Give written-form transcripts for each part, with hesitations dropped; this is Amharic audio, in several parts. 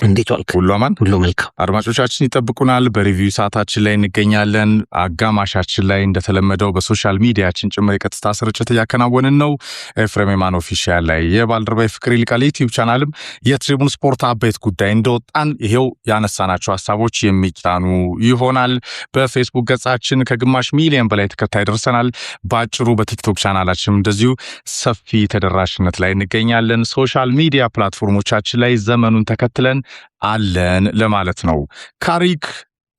እንዴት ዋልክ? ሁሉ አማን፣ ሁሉ መልካም። አድማጮቻችን ይጠብቁናል። በሪቪው ሰዓታችን ላይ እንገኛለን። አጋማሻችን ላይ እንደተለመደው በሶሻል ሚዲያችን ጭምር የቀጥታ ስርጭት እያከናወንን ነው። ኤፍሬም የማን ኦፊሻል ላይ የባልደረባይ ፍቅር ይልቃል ዩቲዩብ ቻናልም የትሪቡን ስፖርት አበይት ጉዳይ እንደወጣን ይሄው ያነሳናቸው ሀሳቦች የሚጫኑ ይሆናል። በፌስቡክ ገጻችን ከግማሽ ሚሊዮን በላይ ተከታይ ደርሰናል። በአጭሩ በቲክቶክ ቻናላችን እንደዚሁ ሰፊ ተደራሽነት ላይ እንገኛለን። ሶሻል ሚዲያ ፕላትፎርሞቻችን ላይ ዘመኑን ተከትለን አለን ለማለት ነው። ካሪክ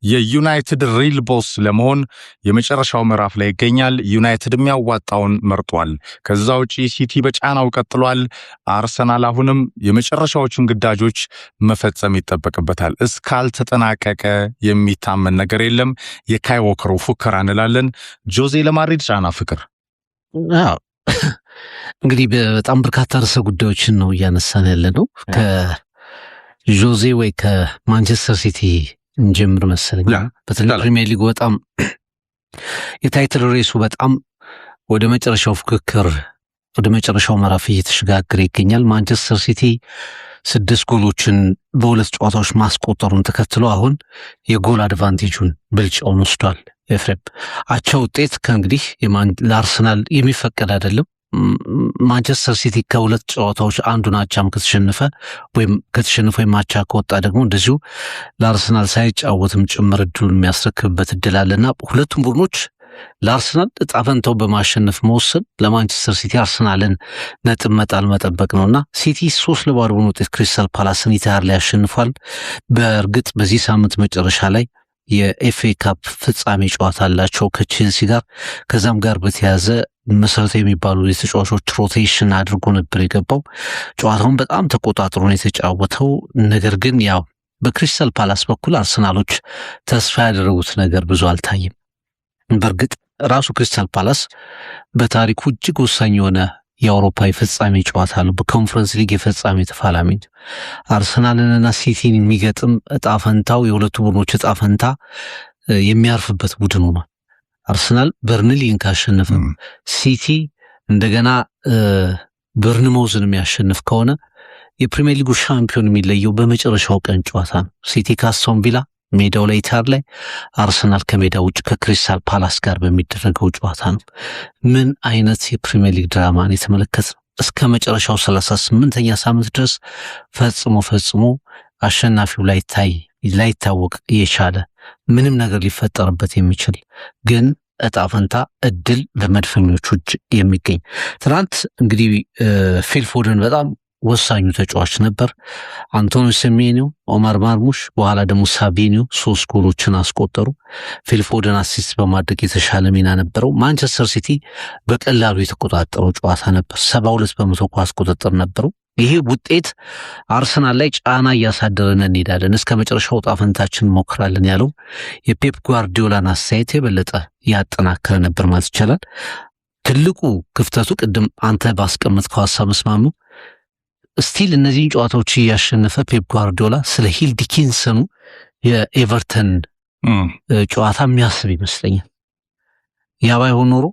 የዩናይትድ ሪል ቦስ ለመሆን የመጨረሻው ምዕራፍ ላይ ይገኛል። ዩናይትድ የሚያዋጣውን መርጧል። ከዛ ውጪ ሲቲ በጫናው ቀጥሏል። አርሰናል አሁንም የመጨረሻዎቹን ግዳጆች መፈጸም ይጠበቅበታል። እስካልተጠናቀቀ የሚታመን ነገር የለም። የካይ ዎከሩ ፉከራ እንላለን። ጆዜ ለማድሪድ ጫና ፍቅር እንግዲህ በጣም በርካታ ርዕሰ ጉዳዮችን ነው እያነሳን ያለ ነው። ከጆዜ ወይ ከማንቸስተር ሲቲ እንጀምር መሰለኝ። በተለይ ፕሪሚየር ሊጉ በጣም የታይትል ሬሱ በጣም ወደ መጨረሻው ፉክክር ወደ መጨረሻው ምዕራፍ እየተሸጋገረ ይገኛል። ማንቸስተር ሲቲ 6 ጎሎችን በሁለት ጨዋታዎች ማስቆጠሩን ተከትሎ አሁን የጎል አድቫንቴጁን ብልጫውን ወስዷል። ኤፍሬም አቻ ውጤት ከእንግዲህ ለአርሰናል የሚፈቀድ አይደለም። ማንቸስተር ሲቲ ከሁለት ጨዋታዎች አንዱን አቻም ከተሸነፈ ወይም አቻ ከወጣ ደግሞ እንደዚሁ ለአርሰናል ሳይጫወትም ጭምር እድሉን የሚያስረክብበት እድል አለና ሁለቱም ቡድኖች ለአርሰናል እጣ ፈንታው በማሸነፍ መወሰን ለማንቸስተር ሲቲ አርሰናልን ነጥብ መጣል መጠበቅ ነውና ሲቲ 3-0 በሆነ ውጤት ክሪስታል ፓላስን ኢትሃድ ላይ ያሸንፏል። በእርግጥ በዚህ ሳምንት መጨረሻ ላይ የኤፍኤ ካፕ ፍጻሜ ጨዋታ አላቸው ከቼልሲ ጋር። ከዛም ጋር በተያያዘ መሰረታዊ የሚባሉ የተጫዋቾች ሮቴሽን አድርጎ ነበር የገባው። ጨዋታውን በጣም ተቆጣጥሮ ነው የተጫወተው። ነገር ግን ያው በክሪስታል ፓላስ በኩል አርሰናሎች ተስፋ ያደረጉት ነገር ብዙ አልታየም። በእርግጥ ራሱ ክሪስታል ፓላስ በታሪኩ እጅግ ወሳኝ የሆነ የአውሮፓ የፍጻሜ ጨዋታ ነው። በኮንፈረንስ ሊግ የፍጻሜ ተፋላሚ አርሰናልንና ሲቲን የሚገጥም እጣ ፈንታው የሁለቱ ቡድኖች እጣ ፈንታ የሚያርፍበት ቡድን ሆኗል። አርሰናል በርንሊን ካሸነፈ ሲቲ እንደገና በርንሞዝን የሚያሸንፍ ከሆነ የፕሪሚየር ሊጉ ሻምፒዮን የሚለየው በመጨረሻው ቀን ጨዋታ ነው። ሲቲ ከአስቶን ቪላ ሜዳው ላይ ኢትሃድ ላይ፣ አርሰናል ከሜዳ ውጭ ከክሪስታል ፓላስ ጋር በሚደረገው ጨዋታ ነው። ምን አይነት የፕሪሚየር ሊግ ድራማን የተመለከትነው! እስከ መጨረሻው 38ኛ ሳምንት ድረስ ፈጽሞ አሸናፊው ላይታወቅ የቻለ ምንም ነገር ሊፈጠርበት የሚችል ግን እጣ ፈንታ እድል በመድፈኞቹ እጅ የሚገኝ። ትናንት እንግዲህ ፊል ፎደን በጣም ወሳኙ ተጫዋች ነበር። አንቶኒ ሴሜኒዮ፣ ኦማር ማርሙሽ፣ በኋላ ደግሞ ሳቢኒዮ 3 ጎሎችን አስቆጠሩ። ፊል ፎደን አሲስት በማድረግ የተሻለ ሚና ነበረው። ማንቸስተር ሲቲ በቀላሉ የተቆጣጠረው ጨዋታ ነበር። 72% ኳስ ቁጥጥር ነበረው። ይሄ ውጤት አርሰናል ላይ ጫና እያሳደረን እንሄዳለን፣ እስከ መጨረሻው ዕጣ ፈንታችን እንሞክራለን ያለው የፔፕ ጓርዲዮላን አስተያየት የበለጠ ያጠናከረ ነበር ማለት ይቻላል። ትልቁ ክፍተቱ ቅድም አንተ ባስቀመጥከው ሀሳብ መስማሙ ስቲል እነዚህን ጨዋታዎች እያሸነፈ ፔፕ ጓርዲዮላ ስለ ሂል ዲኪንሰኑ የኤቨርተን ጨዋታ የሚያስብ ይመስለኛል። ያ ባይሆን ኖሮ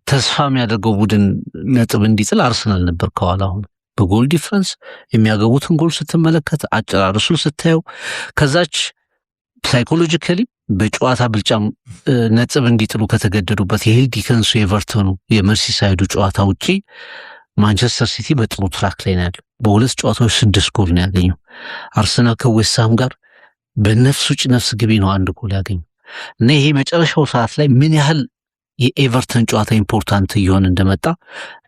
ተስፋ የሚያደርገው ቡድን ነጥብ እንዲጥል አርሰናል ነበር ከኋላ። አሁን በጎል ዲፍረንስ የሚያገቡትን ጎል ስትመለከት፣ አጨራርሱን ስታየው ከዛች ሳይኮሎጂካሊ በጨዋታ ብልጫም ነጥብ እንዲጥሉ ከተገደዱበት የሂል ዲኪንሱ ኤቨርተኑ የመርሲሳይዱ ጨዋታ ውጪ ማንቸስተር ሲቲ በጥሩ ትራክ ላይ ነው ያለው። በሁለት ጨዋታዎች 6 ጎል ነው ያገኘው። አርሰናል ከዌስትሃም ጋር በነፍስ ውጭ ነፍስ ግቢ ነው 1 ጎል ያገኘው እና ይሄ መጨረሻው ሰዓት ላይ ምን ያህል የኤቨርተን ጨዋታ ኢምፖርታንት እየሆነ እንደመጣ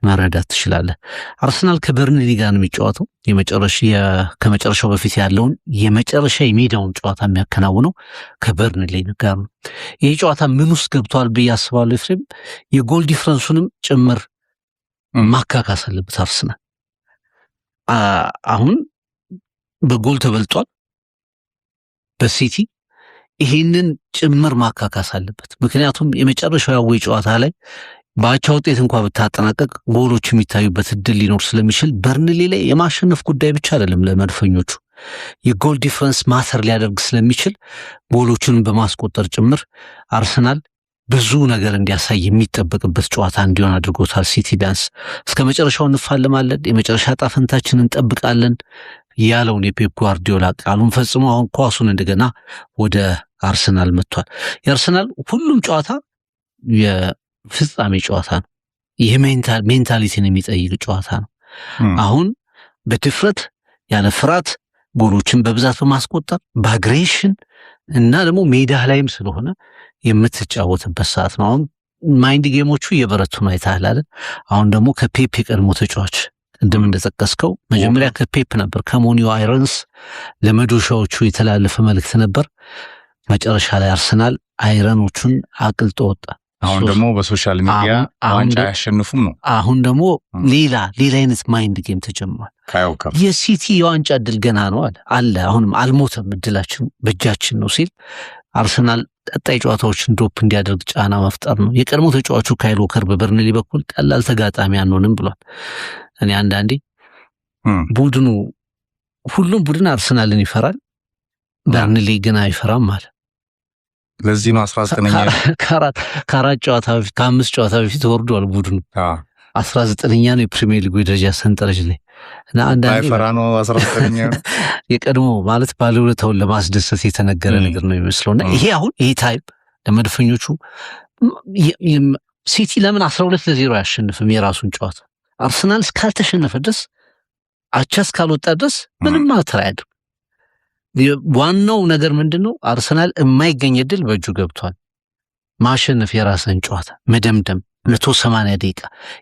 መረዳት ትችላለህ። አርሰናል ከበርንሊ ጋር ነው የሚጫወተው። ከመጨረሻው በፊት ያለውን የመጨረሻ የሜዳውን ጨዋታ የሚያከናውነው ከበርንሊ ጋር ነው። ይሄ ጨዋታ ምን ውስጥ ገብቷል ብዬ አስባለሁ ኤፍሬም። የጎል ዲፍረንሱንም ጭምር ማካካስ አለበት አርሰናል። አሁን በጎል ተበልጧል በሲቲ። ይሄንን ጭምር ማካካስ አለበት። ምክንያቱም የመጨረሻው ያው ጨዋታ ላይ በአቻ ውጤት እንኳን ብታጠናቀቅ ጎሎች የሚታዩበት እድል ሊኖር ስለሚችል በርንሊ ላይ የማሸነፍ ጉዳይ ብቻ አይደለም ለመድፈኞቹ፣ የጎል ዲፍረንስ ማተር ሊያደርግ ስለሚችል ጎሎቹን በማስቆጠር ጭምር አርሰናል ብዙ ነገር እንዲያሳይ የሚጠበቅበት ጨዋታ እንዲሆን አድርጎታል። ሲቲ ቢያንስ እስከ መጨረሻው እንፋለማለን፣ የመጨረሻ ጣፈንታችንን እንጠብቃለን ያለውን የፔፕ ጓርዲዮላ ቃሉን ፈጽሞ አሁን ኳሱን እንደገና ወደ አርሰናል መጥቷል። የአርሰናል ሁሉም ጨዋታ የፍጻሜ ጨዋታ ነው። ይህ ሜንታሊቲን የሚጠይቅ ጨዋታ ነው። አሁን በድፍረት ያለ ፍርሃት ጎሎችን በብዛት በማስቆጠር በአግሬሽን እና ደግሞ ሜዳ ላይም ስለሆነ የምትጫወትበት ሰዓት ነው። አሁን ማይንድ ጌሞቹ እየበረቱ ነው አይተሃል አይደል? አሁን ደግሞ ከፔፕ የቀድሞ ተጫዋች እንደምን እንደጠቀስከው መጀመሪያ ከፔፕ ነበር ከሞኒዮ አይረንስ ለመዶሻዎቹ የተላለፈ መልእክት ነበር። መጨረሻ ላይ አርሰናል አይረኖቹን አቅልጦ ወጣ። አሁን ደግሞ በሶሻል ሚዲያ ዋንጫ ያሸንፉም ነው። አሁን ደግሞ ሌላ አይነት ማይንድ ጌም ተጀምሯል። የሲቲ የዋንጫ እድል ገና ነው አለ አሁንም አልሞተም፣ እድላችን በእጃችን ነው ሲል አርሰናል ቀጣይ ጨዋታዎችን ዶፕ እንዲያደርግ ጫና መፍጠር ነው። የቀድሞ ተጫዋቹ ካይል ዎከር በበርንሊ በኩል ቀላል ተጋጣሚ አንሆንም ብሏል። እኔ አንዳንዴ ቡድኑ ሁሉም ቡድን አርሰናልን ይፈራል፣ በርንሊ ግን አይፈራም አለ። ለዚህ ነው 19ኛ ከአራት ጨዋታ በፊት ከ5 ጨዋታ በፊት ወርዷል ቡድኑ 19ኛ ነው የፕሪሚየር ሊግ ደረጃ ሰንጠረዥ ላይ እና አንዳንዴ አይፈራ ነው 19ኛ የቀድሞ ማለት ባለውለታውን ለማስደሰት የተነገረ ነገር ነው የሚመስለውና ይሄ አሁን ይሄ ታይፕ ለመድፈኞቹ ሲቲ ለምን 12-0 አያሸንፍም የራሱን ጨዋታ? አርሰናል እስካልተሸነፈ ድረስ አቻ እስካልወጣ ድረስ ምንም ማተራያድ። ዋናው ነገር ምንድነው? አርሰናል የማይገኝ እድል በእጁ ገብቷል። ማሸነፍ የራስን ጨዋታ መደምደም 180 ደቂቃ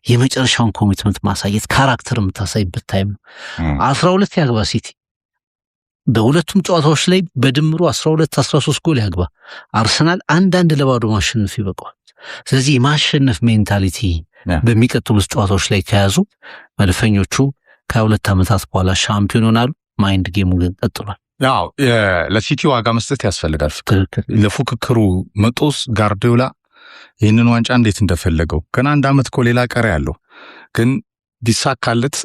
የመጨረሻውን ኮሚትመንት ማሳየት ካራክተር የምታሳይበት ታይም ነው። 12 ያግባ ሲቲ በሁለቱም ጨዋታዎች ላይ በድምሩ 12-13 ጎል ያግባ። አርሰናል 1-0 ማሸነፍ ይበቃዋል። ስለዚህ የማሸነፍ ሜንታሊቲ በሚቀጥሉት ጨዋታዎች ላይ ከያዙ መድፈኞቹ ከ2 ዓመታት በኋላ ሻምፒዮን ይሆናሉ። ማይንድ ጌሙ ግን ቀጥሏል። ያው ለሲቲ ዋጋ መስጠት ያስፈልጋል። ለፉክክሩ መጦስ ጋርዲዮላ ይህንን ዋንጫ እንዴት እንደፈለገው ገና 1 ዓመት እኮ ሌላ ቀረ ያለው ግን ቢሳካለት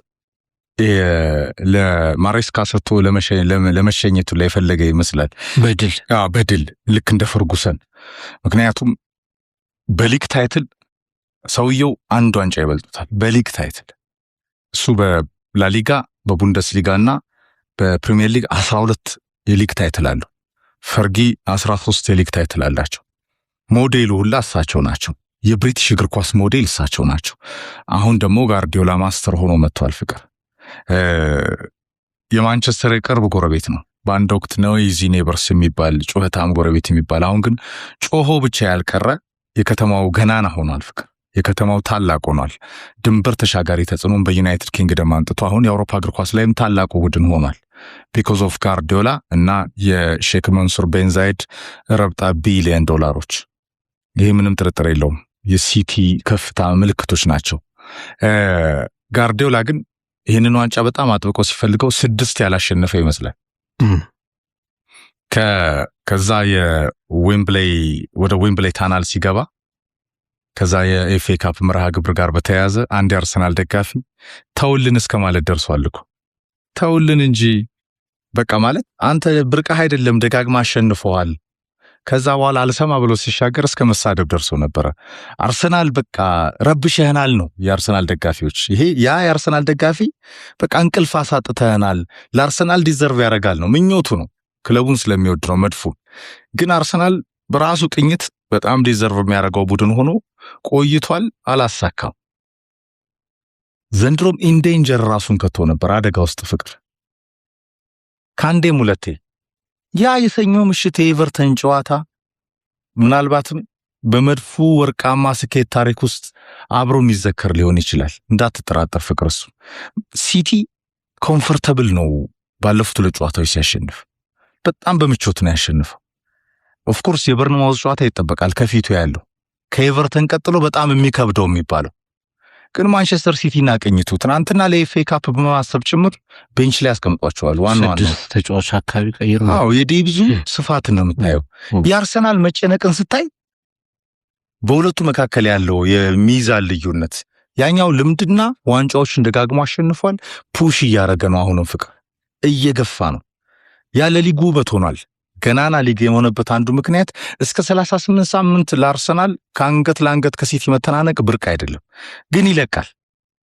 ለማሬስካ ሰጥቶ ለመሸኘቱ ላይ የፈለገ ይመስላል። በድል ልክ እንደ ፈርጉሰን። ምክንያቱም በሊግ ታይትል ሰውየው 1 ዋንጫ ይበልጡታል። በሊግ ታይትል እሱ በላሊጋ በቡንደስሊጋ እና በፕሪሚየር ሊግ 12 የሊግ ታይትል አለው። ፈርጊ 13 የሊግ ታይትል አላቸው። ሞዴሉ ሁላ እሳቸው ናቸው። የብሪቲሽ እግር ኳስ ሞዴል እሳቸው ናቸው። አሁን ደግሞ ጋርዲዮላ ማስተር ሆኖ መጥቷል። ፍቅር የማንቸስተር የቅርብ ጎረቤት ነው። በአንድ ወቅት ነው ኢዚ ኔበርስ የሚባል ጩኸታም ጎረቤት የሚባል፣ አሁን ግን ጮሆ ብቻ ያልቀረ የከተማው ገናና ሆኗል። ፍቅር የከተማው ታላቅ ሆኗል። ድንበር ተሻጋሪ ተጽዕኖን በዩናይትድ ኪንግደም አንጥቶ አሁን የአውሮፓ እግር ኳስ ላይም ታላቁ ቡድን ሆኗል። ቢኮዝ ኦፍ ጋርዲዮላ እና የሼክ መንሱር ቤን ዛይድ ረብጣ $1 ቢሊዮን። ይሄ ምንም ጥርጥር የለውም የሲቲ ከፍታ ምልክቶች ናቸው። ጋርዲዮላ ግን ይህንን ዋንጫ በጣም አጥብቆ ሲፈልገው 6 ያላሸነፈ ይመስላል። ከዛ የዌምብሌይ ወደ ዌምብሌይ ታናል ሲገባ ከዛ የኤፍኤ ካፕ መርሃ ግብር ጋር በተያያዘ አንድ የአርሰናል ደጋፊ ተውልን እስከ ማለት ደርሷል እኮ። ተውልን እንጂ በቃ ማለት አንተ ብርቅህ አይደለም ደጋግማ አሸንፈዋል። ከዛ በኋላ አልሰማ ብሎ ሲሻገር እስከ መሳደብ ደርሶ ነበረ። አርሰናል በቃ ረብሸህናል ነው የአርሰናል ደጋፊዎች። ይሄ የአርሰናል ደጋፊ በቃ እንቅልፍ አሳጥተህናል፣ ለአርሰናል ዲዘርቭ ያደርጋል ነው ምኞቱ ነው። ክለቡን ስለሚወድ ነው መድፉ። ግን አርሰናል በራሱ ቅኝት በጣም ዲዘርቭ የሚያደርገው ቡድን ሆኖ ቆይቷል፣ አላሳካም። ዘንድሮም ኢንዴንጀር ራሱን ከቶ ነበር አደጋ ውስጥ ፍቅር። ካንዴም ሁለቴ ያ የሰኞ ምሽት የኤቨርተን ጨዋታ ምናልባትም በመድፉ ወርቃማ ስኬት ታሪክ ውስጥ አብሮ የሚዘከር ሊሆን ይችላል። እንዳትጠራጠር ፍቅር። እሱ ሲቲ ኮምፎርታብል ነው ባለፉት 2 ጨዋታዎች ሲያሸንፍ፣ በጣም በምቾት ነው ያሸንፈው። ኦፍ ኮርስ የበርንማውዝ ጨዋታ ይጠበቃል ከፊቱ ያለው ከኤቨርተን ቀጥሎ በጣም የሚከብደው የሚባለው። ግን ማንቸስተር ሲቲና ቅኝቱ ትናንትና ለኤፍኤ ካፕ በማሰብ ጭምር ቤንች ላይ ያስቀምጧቸዋል። ዋናው ተጫዋች አካባቢ ቀይሩ። የዴቪዙ ስፋት ነው የምታየው። የአርሰናል መጨነቅን ስታይ በሁለቱ መካከል ያለው የሚዛን ልዩነት፣ ያኛው ልምድና ዋንጫዎችን ደጋግሞ አሸንፏል። ፑሽ እያደረገ ነው። አሁንም ፍቅር እየገፋ ነው። ያለ ሊጉ ውበት ሆኗል። ገናና ሊግ የሆነበት አንዱ ምክንያት እስከ 38 ሳምንት ለአርሰናል ከአንገት ለአንገት ከሲቲ መተናነቅ ብርቅ አይደለም። ግን ይለቃል፣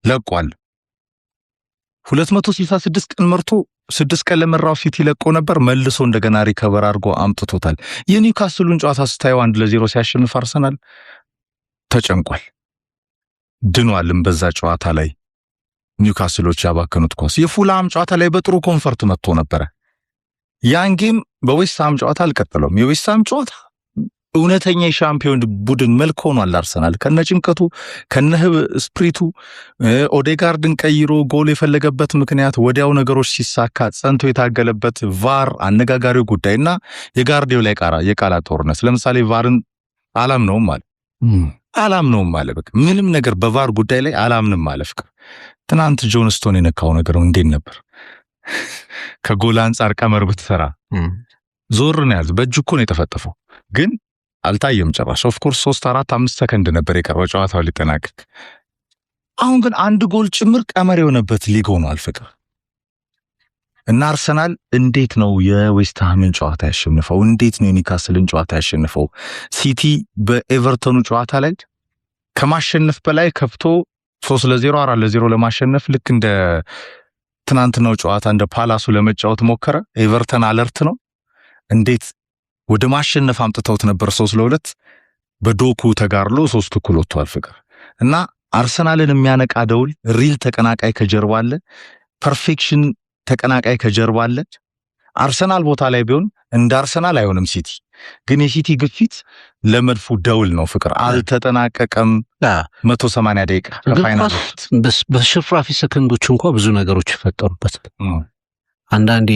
ለቋል። 266 ቀን መርቶ 6 ቀን ለመራው ሲቲ ለቆ ነበር። መልሶ እንደገና ሪከቨር አድርጎ አምጥቶታል። የኒውካስሉን ጨዋታ ስታየው 1-0 ሲያሸንፍ አርሰናል ተጨንቋል፣ ድኗልም። በዛ ጨዋታ ላይ ኒውካስሎች ያባከኑት ኳስ የፉላም ጨዋታ ላይ በጥሩ ኮንፈርት መጥቶ ነበረ። ያን ጌም በዌስትሃም ጨዋታ አልቀጠለውም። የዌስትሃም ጨዋታ እውነተኛ የሻምፒዮን ቡድን መልክ ሆኗል። አርሰናል ከነጭንቀቱ ከነህብ ስፕሪቱ ኦዴጋርድን ቀይሮ ጎል የፈለገበት ምክንያት ወዲያው ነገሮች ሲሳካ ጸንቶ የታገለበት ቫር አነጋጋሪው ጉዳይና የጋርዲዮላ የቃላት ጦርነት። ለምሳሌ ቫርን አላምነውም አለ። በቃ ምንም ነገር በቫር ጉዳይ ላይ አላምንም አለ። ፍቅር ትናንት ጆን ስቶን የነካው ነገር እንዴት ነበር? ከጎል አንጻር ቀመር ብትሰራ ዞር ነው ያዝ። በእጁ እኮ ነው የተፈጠፈው፣ ግን አልታየም ጭራሽ። ኦፍ ኮርስ 3-4-5 ሰከንድ ነበር የቀረው ጨዋታው ሊጠናቀቅ። አሁን ግን አንድ ጎል ጭምር ቀመር የሆነበት ሊግ ሆኗል ፍቅር። እና አርሰናል እንዴት ነው የዌስትሃምን ጨዋታ ያሸንፈው? እንዴት ነው የኒውካስልን ጨዋታ ያሸንፈው? ሲቲ በኤቨርተኑ ጨዋታ ላይ ከማሸነፍ በላይ ከፍቶ 3-0 4-0 ለማሸነፍ ልክ እንደ ትናንትናው ጨዋታ እንደ ፓላሱ ለመጫወት ሞከረ። ኤቨርተን አለርት ነው። እንዴት ወደ ማሸነፍ አምጥተውት ነበር 3-2 በዶኩ ተጋርሎ 3-1 ወጥቷል ፍቅር። እና አርሰናልን የሚያነቃ ደውል ሪል ተቀናቃይ ከጀርባ አለ፣ ፐርፌክሽን ተቀናቃይ ከጀርባ አለ። አርሰናል ቦታ ላይ ቢሆን እንደ አርሰናል አይሆንም ሲቲ። ግን የሲቲ ግፊት ለመድፉ ደውል ነው ፍቅር። አልተጠናቀቀም 180 ደቂቃ ለፋይናል በሽፍራፊ ሰከንዶች እንኳን ብዙ ነገሮች ይፈጠሩበት። አንዳንዴ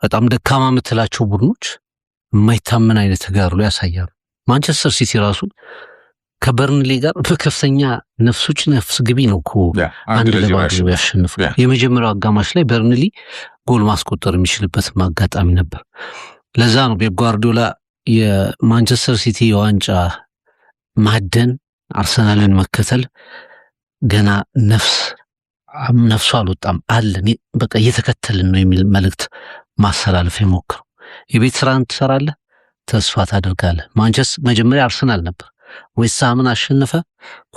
በጣም ደካማ የምትላቸው ቡድኖች የማይታመን አይነት ተጋድሎ ያሳያሉ። ማንቸስተር ሲቲ ራሱ ከበርንሊ ጋር በከፍተኛ ነፍስ ግቢ ነው እኮ 1-0 ያሸንፉት። የመጀመሪያው አጋማሽ ላይ በርንሊ ጎል ማስቆጠር የሚችልበት አጋጣሚ ነበር። ለዛ ነው ፔፕ ጓርዲዮላ የማንቸስተር ሲቲ የዋንጫ ማደን አርሰናልን መከተል ገና ነፍሱ አልወጣም አለን በቃ እየተከተልን ነው የሚል መልእክት ማስተላለፍ የሞከረው። የቤት ስራን ትሰራለህ፣ ተስፋ ታደርጋለህ። ማንቸስተር መጀመሪያ አርሰናል ነበር፣ ዌስትሃምን አሸነፈ፣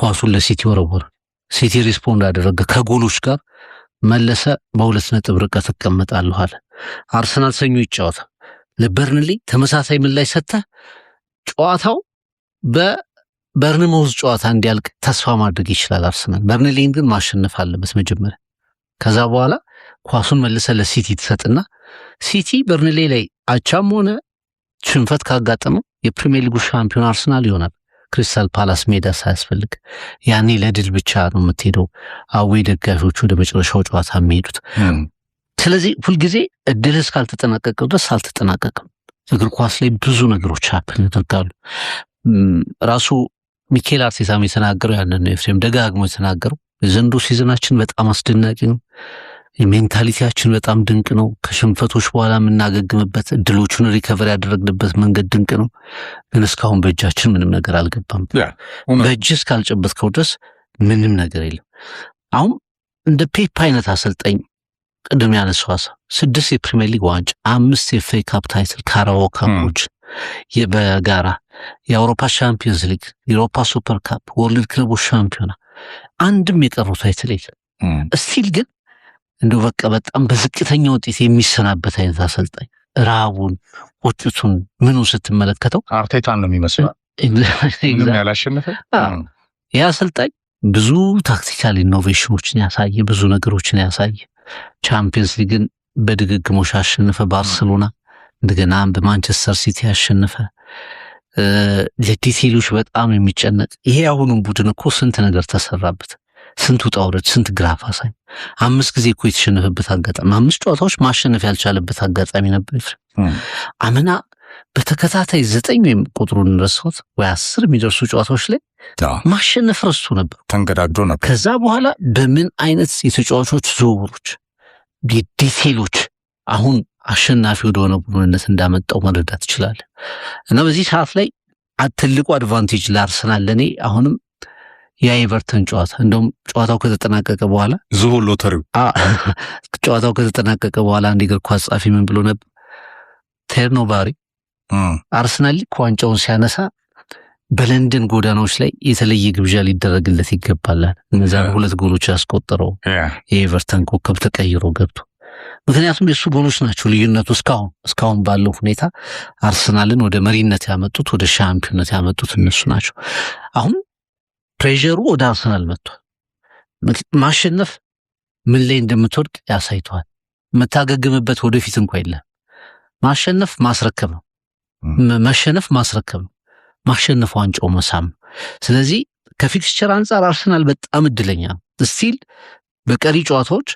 ኳሱን ለሲቲ ወረወረ። ሲቲ ሪስፖንድ አደረገ ከጎሎች ጋር መለሰ። በ2 ነጥብ ርቀት ተቀመጣለሁ አለ። አርሰናል ሰኞ ይጫወታል ለበርንሊ ተመሳሳይ ምላሽ ሰጠ። ጨዋታው በበርንማውዝ ጨዋታ እንዲያልቅ ተስፋ ማድረግ ይችላል አርሰናል። በርንሊን ግን ማሸነፍ አለበት መጀመሪያ። ከዛ በኋላ ኳሱን መልሰ ለሲቲ ትሰጥና ሲቲ በርንሊ ላይ አቻም ሆነ ሽንፈት ካጋጠመው የፕሪሚየር ሊጉ ሻምፒዮን አርሰናል ይሆናል። ክሪስታል ፓላስ ሜዳ ሳያስፈልግ ያኔ ለድል ብቻ ነው የምትሄደው። አዌይ ደጋፊዎች ወደ መጨረሻው ጨዋታ የሚሄዱት። ስለዚህ ሁልጊዜ እድል እስካልተጠናቀቀው ድረስ አልተጠናቀቅም። እግር ኳስ ላይ ብዙ ነገሮች ሀፕን ያደርጋሉ። ራሱ ሚኬል አርቴታም የተናገረው ያንን ነው። ኤፍሬም ደጋግሞ የተናገረው የዘንድሮ ሲዝናችን በጣም አስደናቂ ነው፣ ሜንታሊቲያችን በጣም ድንቅ ነው፣ ከሽንፈቶች በኋላ የምናገግምበት እድሎቹን ሪከቨር ያደረግንበት መንገድ ድንቅ ነው። ግን እስካሁን በእጃችን ምንም ነገር አልገባም። በእጅ እስካልጨበጥከው ድረስ ምንም ነገር የለም። አሁን እንደ ፔፕ አይነት አሰልጣኝ ቅድም ያነሳው 6 የፕሪሚየር ሊግ ዋንጫ፣ 5 የኤፍኤ ካፕ ታይትል፣ ካራባኦ ካፖች በጋራ የአውሮፓ ሻምፒዮንስ ሊግ፣ የአውሮፓ ሱፐር ካፕ፣ ወርልድ ክለቦች ሻምፒዮና፣ አንድም የቀረው ታይትል የለም። እስቲል ግን እንደው በቃ በጣም በዝቅተኛ ውጤት የሚሰናበት አይነት አሰልጣኝ ረሃቡን ቁጭቱን ምኑ ስትመለከተው አርቴታን ነው የሚመስለው። ምንም ያላሸነፈ ያ አሰልጣኝ ብዙ ታክቲካል ኢኖቬሽኖችን ያሳየ፣ ብዙ ነገሮችን ያሳየ። ቻምፒየንስ ሊግን በድግግሞሽ አሸነፈ ባርሴሎና፣ እንደገና በማንቸስተር ሲቲ ያሸነፈ። ለዲቴይሎች በጣም የሚጨነቅ ይሄ አሁኑም ቡድን እኮ ስንት ነገር ተሰራበት፣ ስንት ውጣ ውረድ፣ ስንት ግራፍ አሳይ። 5 ጊዜ እኮ የተሸነፈበት አጋጣሚ፣ 5 ጨዋታዎች ማሸነፍ ያልቻለበት አጋጣሚ ነበር። አምና በተከታታይ 9 ወይም ቁጥሩን ረሳሁት ወይ 10 የሚደርሱ ጨዋታዎች ላይ ማሸነፍ ረስቶ ነበር፣ ተንገዳግዶ ነበር። ከዛ በኋላ በምን አይነት የተጫዋቾች ዝውውሮች ዲቴይሎች አሁን አሸናፊ ወደሆነ ቡድንነት እንዳመጣው መረዳት ይችላል። እና በዚህ ሰዓት ላይ ትልቁ አድቫንቴጅ ለአርሰናል ለኔ አሁንም የኤቨርተን ጨዋታ፣ እንደውም ጨዋታው ከተጠናቀቀ በኋላ ዝሆን ሎተሪው ጨዋታው ከተጠናቀቀ በኋላ አንድ እግር ኳስ ጻፊ ምን ብሎ ነበር? ቴርኖባሪ አርሰናል ዋንጫውን ሲያነሳ በለንደን ጎዳናዎች ላይ የተለየ ግብዣ ሊደረግለት ይገባል። እነዛ 2 ጎሎች ያስቆጠረው የኤቨርተን ኮከብ ተቀይሮ ገብቶ፣ ምክንያቱም የሱ ጎሎች ናቸው ልዩነቱ። እስካሁን ባለው ሁኔታ አርሰናልን ወደ መሪነት ያመጡት፣ ወደ ሻምፒዮንነት ያመጡት እነሱ ናቸው። አሁን ፕሬዠሩ ወደ አርሰናል መጥቷል። ማሸነፍ ምን ላይ እንደምትወድቅ ያሳይቷል። የምታገግምበት ወደፊት እንኳ የለም። ማሸነፍ ማስረከብ ነው፣ መሸነፍ ማስረከብ ነው፣ ማሸነፍ ዋንጫው መሳም። ስለዚህ ከፊክስቸር አንጻር አርሰናል በጣም እድለኛ ነው። ስቲል በቀሪ ጨዋታዎች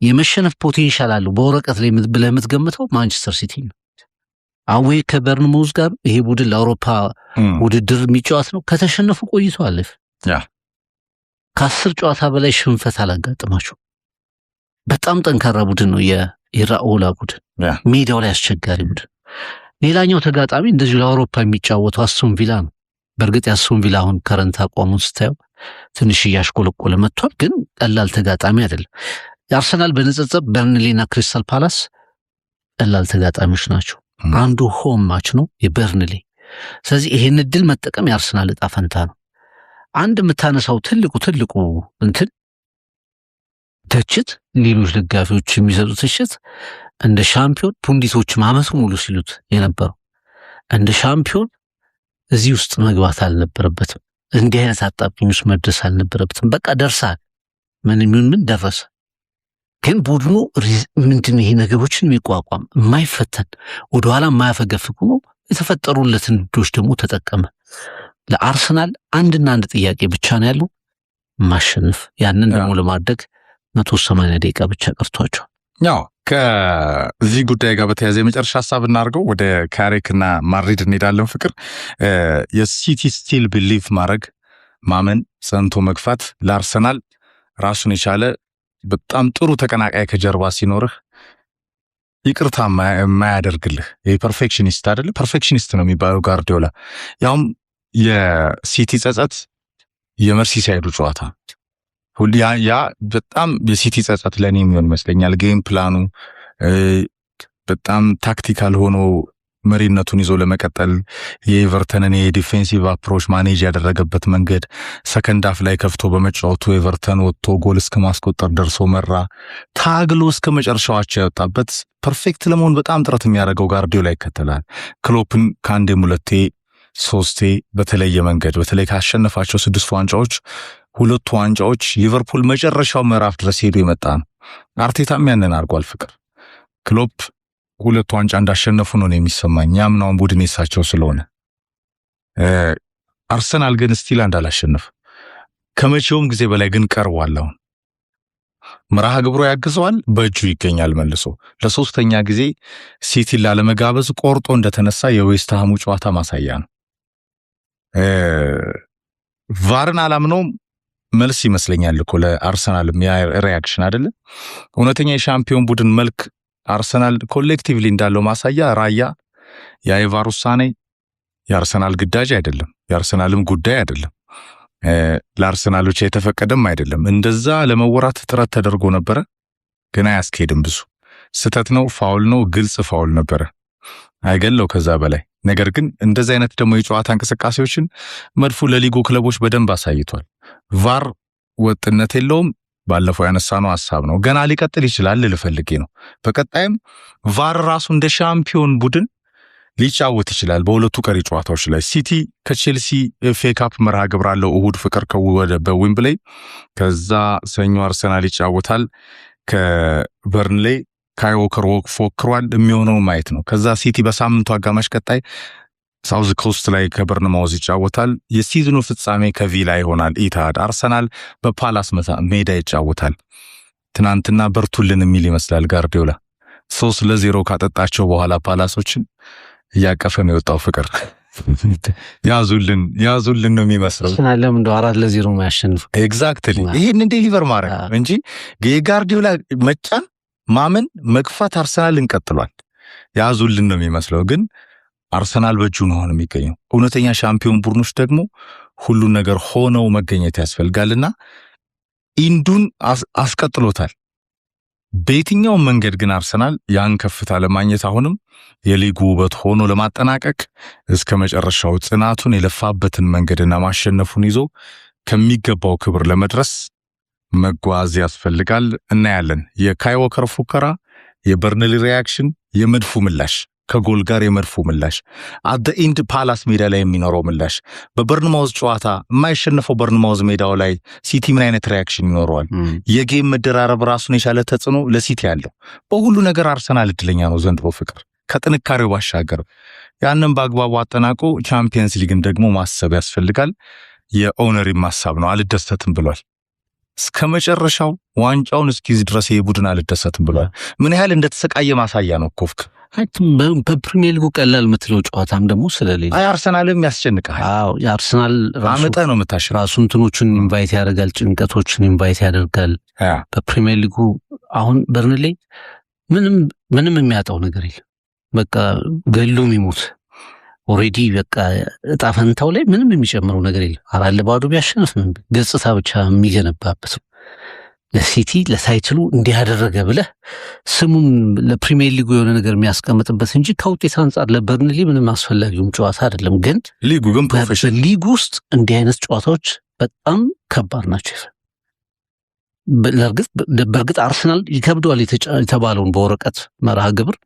የመሸነፍ ፖቴንሻል አለው። በወረቀት ላይ ብለህ የምትገምተው ማንቸስተር ሲቲ ነው። አዌ ከበርንማውዝ ጋር ይሄ ቡድን ለአውሮፓ ውድድር የሚጫወት ነው። ከተሸነፉ ቆይተዋል። ከ10 ጨዋታ በላይ ሽንፈት አላጋጥማቸው። በጣም ጠንካራ ቡድን ነው የኢራኦላ ቡድን፣ ሜዳው ላይ አስቸጋሪ ቡድን። ሌላኛው ተጋጣሚ እንደዚሁ ለአውሮፓ የሚጫወተው አስቶን ቪላ ነው። በእርግጥ የአስቶን ቪላ አሁን ከረንት አቋሙን ስታየው ትንሽ እያሽቆለቆለ መጥቷል፣ ግን ቀላል ተጋጣሚ አይደለም። የአርሰናል በንጽጽር በርንሌና ክሪስታል ፓላስ ቀላል ተጋጣሚዎች ናቸው። አንዱ ሆም ማች ነው የበርንሌ። ስለዚህ ይሄን እድል መጠቀም የአርሰናል ዕጣ ፈንታ ነው። አንድ የምታነሳው ትልቁ እንትን ትችት፣ ሌሎች ደጋፊዎች የሚሰጡት ትችት እንደ ሻምፒዮን ፑንዲቶች ዓመቱ ሙሉ ሲሉት የነበረው እንደ ሻምፒዮን እዚህ ውስጥ መግባት አልነበረበትም። እንዲህ አይነት አጣብቂኝ ውስጥ መድረስ አልነበረበትም። በቃ ደርሳል። ምን ደረሰ? ግን ቡድኑ ምንድን ይሄ ነገሮችን የሚቋቋም የማይፈተን ወደኋላ የማያፈገፍጉ ነው። የተፈጠሩለትን ድሎች ደግሞ ተጠቀመ። ለአርሰናል አንድና አንድ ጥያቄ ብቻ ነው ያለው፣ ማሸነፍ። ያንን ደግሞ ለማድረግ 180 ደቂቃ ብቻ ቀርቷቸዋል። ያው ከዚህ ጉዳይ ጋር በተያያዘ የመጨረሻ ሀሳብ እናድርገው፣ ወደ ካሬክና ማድሪድ እንሄዳለን። ፍቅር የሲቲ ስቲል ቢሊቭ ማድረግ፣ ማመን፣ ጸንቶ መግፋት ለአርሰናል ራሱን የቻለ በጣም ጥሩ ተቀናቃይ ከጀርባ ሲኖርህ ይቅርታ የማያደርግልህ የፐርፌክሽኒስት አይደለ? ፐርፌክሽኒስት ነው የሚባለው ጋርዲዮላ። ያውም የሲቲ ጸጸት የመርሲሳይዱ ጨዋታ ያ በጣም የሲቲ ጸጸት ለኔ የሚሆን ይመስለኛል። ጌም ፕላኑ በጣም ታክቲካል ሆኖ መሪነቱን ይዞ ለመቀጠል የኤቨርተንን የዲፌንሲቭ አፕሮች ማኔጅ ያደረገበት መንገድ፣ ሰከንድ አፍ ላይ ከፍቶ በመጫወቱ ኤቨርተን ወጥቶ ጎል እስከ ማስቆጠር ደርሶ መራ፣ ታግሎ እስከ መጨረሻዋቸው ያወጣበት ፐርፌክት ለመሆን በጣም ጥረት የሚያደርገው ጋርዲዮላ ይከተላል። ክሎፕን ከአንዴም 2 3 በተለየ መንገድ በተለይ ካሸነፋቸው 6 ዋንጫዎች 2 ዋንጫዎች ሊቨርፑል መጨረሻው ምዕራፍ ድረስ ሄዶ የመጣ ነው። አርቴታም ያንን አድርጓል። ፍቅር ክሎፕ 2 ዋንጫ እንዳሸነፉ ነው የሚሰማኝ፣ ያምናውን ቡድን የሳቸው ስለሆነ። አርሰናል ግን ስቲል እንዳላሸነፈ ከመቼውም ጊዜ በላይ ግን ቀርቧል። አሁን መርሃ ግብሩ ያግዘዋል፣ በእጁ ይገኛል። መልሶ ለ3ኛ ጊዜ ሲቲን ላለመጋበዝ ቆርጦ እንደተነሳ የዌስትሃሙ ጨዋታ ማሳያ ነው። ቫርን አላምነውም መልስ ይመስለኛል እኮ ለአርሰናል ሪያክሽን አይደለ? እውነተኛ የሻምፒዮን ቡድን መልክ አርሰናል ኮሌክቲቭሊ እንዳለው ማሳያ ራያ የቫር ውሳኔ የአርሰናል ግዳጅ አይደለም፣ የአርሰናልም ጉዳይ አይደለም፣ ለአርሰናሎች የተፈቀደም አይደለም። እንደዛ ለመወራት ጥረት ተደርጎ ነበረ፣ ግን አያስኬድም። ብዙ ስተት ነው፣ ፋውል ነው፣ ግልጽ ፋውል ነበረ አይገለው ከዛ በላይ። ነገር ግን እንደዚህ አይነት ደግሞ የጨዋታ እንቅስቃሴዎችን መድፉ ለሊጉ ክለቦች በደንብ አሳይቷል። ቫር ወጥነት የለውም። ባለፈው ያነሳነው ሐሳብ ነው። ገና ሊቀጥል ይችላል ልፈልጌ ነው። በቀጣይም ቫር ራሱ እንደ ሻምፒዮን ቡድን ሊጫወት ይችላል በሁለቱ ቀሪ ጨዋታዎች ላይ። ሲቲ ከቼልሲ ኤፍኤ ካፕ መርሃ ግብር አለው እሁድ ፍቅር ከወደ በዊምብሌይ። ከዛ ሰኞ አርሰናል ይጫወታል ከበርንሌይ። ካይ ዎከር ፎክሯል፣ የሚሆነው ማየት ነው። ከዛ ሲቲ በሳምንቱ አጋማሽ ቀጣይ ሳውዝ ኮስት ላይ ከበርንማውዝ ይጫወታል። የሲዝኑ ፍጻሜ ከቪላ ይሆናል ኢታድ። አርሰናል በፓላስ ሜዳ ይጫወታል። ትናንትና በርቱልን የሚል ይመስላል ጋርዲዮላ 3-0 ካጠጣቸው በኋላ ፓላሶችን እያቀፈ ነው የወጣው። ፍቅር ያዙልን ነው የሚመስለው። አርሰናል እንደው 4-0 ነው ያሸንፈው። ኤግዛክትሊ ይሄን ዴሊቨር ማድረግ እንጂ የጋርዲዮላ መጫን ማመን መግፋት አርሰናልን ቀጥሏል። ያዙልን ነው የሚመስለው፣ ግን አርሰናል በእጁ ነው አሁን የሚገኘው። እውነተኛ ሻምፒዮን ቡድኖች ደግሞ ሁሉን ነገር ሆነው መገኘት ያስፈልጋልና ኢንዱን አስቀጥሎታል። በየትኛው መንገድ ግን አርሰናል ያን ከፍታ ለማግኘት አሁንም የሊጉ ውበት ሆኖ ለማጠናቀቅ እስከ መጨረሻው ጽናቱን የለፋበትን መንገድና ማሸነፉን ይዞ ከሚገባው ክብር ለመድረስ መጓዝ ያስፈልጋል። እናያለን። የካይ ዎከር ፉከራ፣ የበርንሊ ሪያክሽን፣ የመድፉ ምላሽ፣ ከጎል ጋር የመድፉ ምላሽ፣ አት ኢንድ ፓላስ ሜዳ ላይ የሚኖረው ምላሽ፣ በበርንማውዝ ጨዋታ የማይሸነፈው በርንማውዝ ሜዳው ላይ ሲቲ ምን አይነት ሪያክሽን ይኖረዋል? የጌም መደራረብ ራሱን የቻለ ተጽዕኖ ለሲቲ ያለው። በሁሉ ነገር አርሰናል እድለኛ ነው ዘንድሮ ፍቅር ከጥንካሬው ባሻገር ያንን በአግባቡ አጠናቆ ቻምፒየንስ ሊግን ደግሞ ማሰብ ያስፈልጋል። የኦነሪ ማሳብ ነው። አልደሰትም ብሏል። እስከ መጨረሻው ዋንጫውን እስኪይዝ ድረስ የቡድን አልደሰትም ብሏል። ምን ያህል እንደተሰቃየ ማሳያ ነው። ኮፍክ በፕሪሚየር ሊጉ ቀላል የምትለው ጨዋታም ደግሞ ስለሌለ አርሰናልም ያስጨንቃል። አዎ የአርሰናል አመጣ ነው የምታሽ ራሱ እንትኖችን ኢንቫይት ያደርጋል፣ ጭንቀቶችን ኢንቫይት ያደርጋል። በፕሪሚየር ሊጉ አሁን በርንሌ ምንም የሚያጣው ነገር የለም። በቃ ገሎም ይሞት ኦሬዲ በቃ እጣ ፈንታው ላይ ምንም የሚጨምረው ነገር የለም። 4-0 ቢያሸንፍ ገጽታ ብቻ የሚገነባበት ለሲቲ ለሳይትሉ እንዲያደረገ ብለህ ስሙን ለፕሪሚየር ሊጉ የሆነ ነገር የሚያስቀምጥበት እንጂ ከውጤት አንጻር ለበርንሊ ምንም አስፈላጊውም ጨዋታ አይደለም። ግን ሊጉ ውስጥ እንዲህ አይነት ጨዋታዎች በጣም ከባድ ናቸው። በእርግጥ አርሰናል ይከብደዋል የተባለውን በወረቀት መርሃ ግብር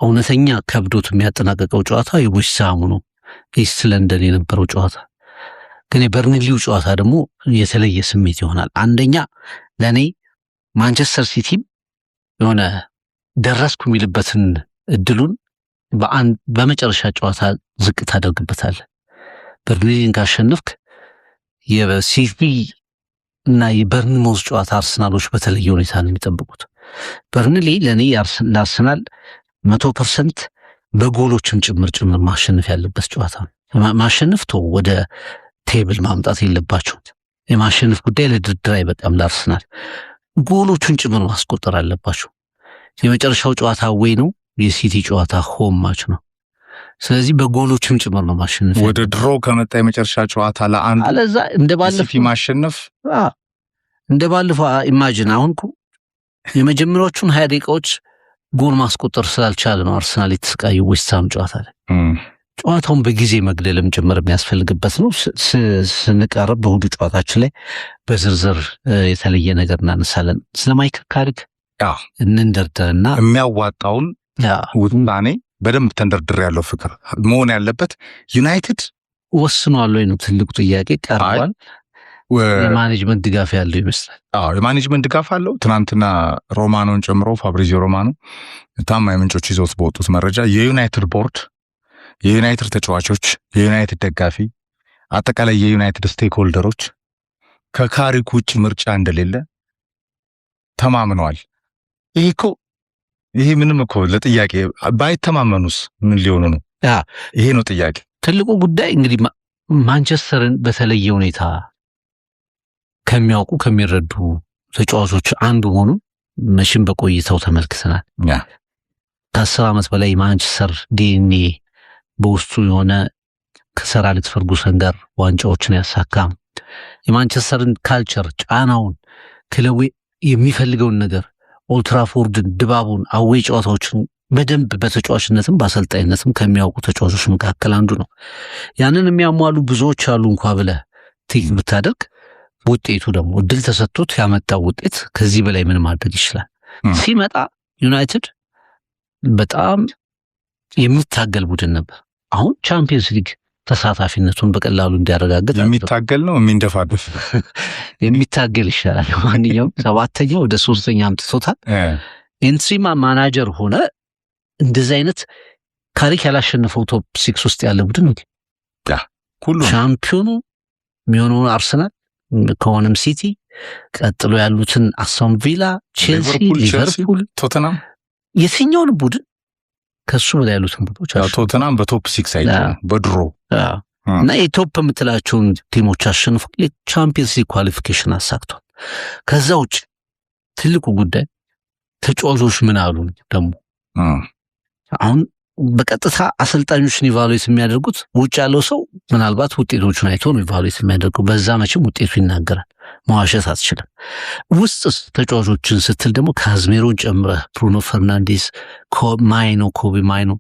እውነተኛ ከብዶት የሚያጠናቀቀው ጨዋታ የዌስት ሃሙ ነው፣ ኢስት ለንደን የነበረው ጨዋታ። ግን የበርንሊው ጨዋታ ደግሞ የተለየ ስሜት ይሆናል። አንደኛ ለእኔ ማንቸስተር ሲቲም የሆነ ደረስኩ የሚልበትን እድሉን በመጨረሻ ጨዋታ ዝቅ ታደርግበታል። በርንሊን ካሸነፍክ የሲቲ እና የበርንማውዝ ጨዋታ አርሰናሎች በተለየ ሁኔታ ነው የሚጠብቁት። በርንሊ ለእኔ ለአርሰናል 100% በጎሎችም ጭምር ማሸነፍ ያለበት ጨዋታ ነው። ማሸነፍ ወደ ቴብል ማምጣት የለባቸው። የማሸነፍ ጉዳይ ለድርድር አይበቃም። ለአርሰናል ጎሎቹን ጭምር ማስቆጠር አለባቸው። የመጨረሻው ጨዋታ ወይ ነው፣ የሲቲ ጨዋታ ሆም ማች ነው። ስለዚህ በጎሎችም ጭምር ነው ማሸነፍ። ወደ ድሮ ከመጣ የመጨረሻ ጨዋታ ለአንድ አለዛ እንደባለፈው ማሸነፍ እንደባለፈው ኢማጂን አሁን የመጀመሪያዎቹን 20 ደቂቃዎች ጎል ማስቆጠር ስላልቻለ ነው አርሰናል የተሰቃየው ዌስት ሃም ጨዋታ ላይ። ጨዋታውን በጊዜ መግደልም ጭምር የሚያስፈልግበት ነው። ስንቀርብ በሁሉ ጨዋታችን ላይ በዝርዝር የተለየ ነገር እናነሳለን። ስለማይክል ካሪክ እንንደርደርና የሚያዋጣውን ውሳኔ በደንብ ተንደርድር ያለው ፍቅር መሆን ያለበት ዩናይትድ ወስኗል ወይ ነው ትልቁ ጥያቄ። ቀርቧል። የማኔጅመንት ድጋፍ ያለው ይመስላል። የማኔጅመንት ድጋፍ አለው። ትናንትና ሮማኖን ጨምሮ ፋብሪዚዮ ሮማኖ ታማኝ ምንጮች ይዘውት በወጡት መረጃ የዩናይትድ ቦርድ፣ የዩናይትድ ተጫዋቾች፣ የዩናይትድ ደጋፊ፣ አጠቃላይ የዩናይትድ ስቴክሆልደሮች ከካሪክ ውጭ ምርጫ እንደሌለ ተማምነዋል። ይሄ ምንም እኮ ለጥያቄ ባይተማመኑስ ምን ሊሆኑ ነው? ይሄ ነው ጥያቄ። ትልቁ ጉዳይ እንግዲህ ማንቸስተርን በተለየ ሁኔታ ከሚያውቁ ከሚረዱ ተጫዋቾች አንዱ ሆኑ መቼም በቆይታው ተመልክተናል። ከ10 ዓመት በላይ ማንቸስተር ዲኤንኤ በውስጡ የሆነ ከሰር አሌክስ ፈርጉሰን ጋር ዋንጫዎችን ያሳካ የማንቸስተርን ካልቸር ጫናውን ክለቡ የሚፈልገውን ነገር ኦልትራፎርድን ድባቡን አዌይ ጨዋታዎችን በደንብ በተጫዋችነትም በአሰልጣኝነትም ከሚያውቁ ተጫዋቾች መካከል አንዱ ነው። ያንን የሚያሟሉ ብዙዎች አሉ እንኳ ብለህ ትክ ብታደርግ ውጤቱ ደግሞ እድል ተሰጥቶት ያመጣው ውጤት ከዚህ በላይ ምን ማድረግ ይችላል? ሲመጣ ዩናይትድ በጣም የሚታገል ቡድን ነበር። አሁን ቻምፒየንስ ሊግ ተሳታፊነቱን በቀላሉ እንዲያረጋግጥ የሚታገል ነው የሚንደፋደፍ የሚታገል ይሻላል። ማንኛውም 7ኛ ወደ 3ኛ አምጥቶታል። ኢንትሪማ ማናጀር ሆነ እንደዚህ አይነት ካሪክ ያላሸነፈው ቶፕ 6 ውስጥ ያለ ቡድን ሁሉ ሻምፒዮኑ የሚሆነው አርሰናል ከሆነም ሲቲ ቀጥሎ ያሉትን አስቶን ቪላ፣ ቼልሲ፣ ሊቨርፑል፣ ቶተናም የትኛውን ቡድን ከሱ በላይ ያሉትን ቡድኖች ቶተናም በቶፕ 6 አይደለም በድሮ እና የቶፕ የምትላቸውን ቲሞች አሸንፏል። የቻምፒየንስ ሊግ ኳሊፊኬሽን አሳክቷል። ከዛ ውጭ ትልቁ ጉዳይ ተጫዋቾች ምን አሉ ደግሞ አሁን በቀጥታ አሰልጣኞችን ኢቫሉዌት የሚያደርጉት ውጭ ያለው ሰው ምናልባት ውጤቶቹን አይቶ ነው ኢቫሉዌት የሚያደርገው። በዛ መቼም ውጤቱ ይናገራል። መዋሸት አትችልም። ውስጥስ ተጫዋቾችን ስትል ደግሞ ካዝሜሮን ጨምረህ ብሩኖ ፈርናንዴስ፣ ኮቢ ማይኖ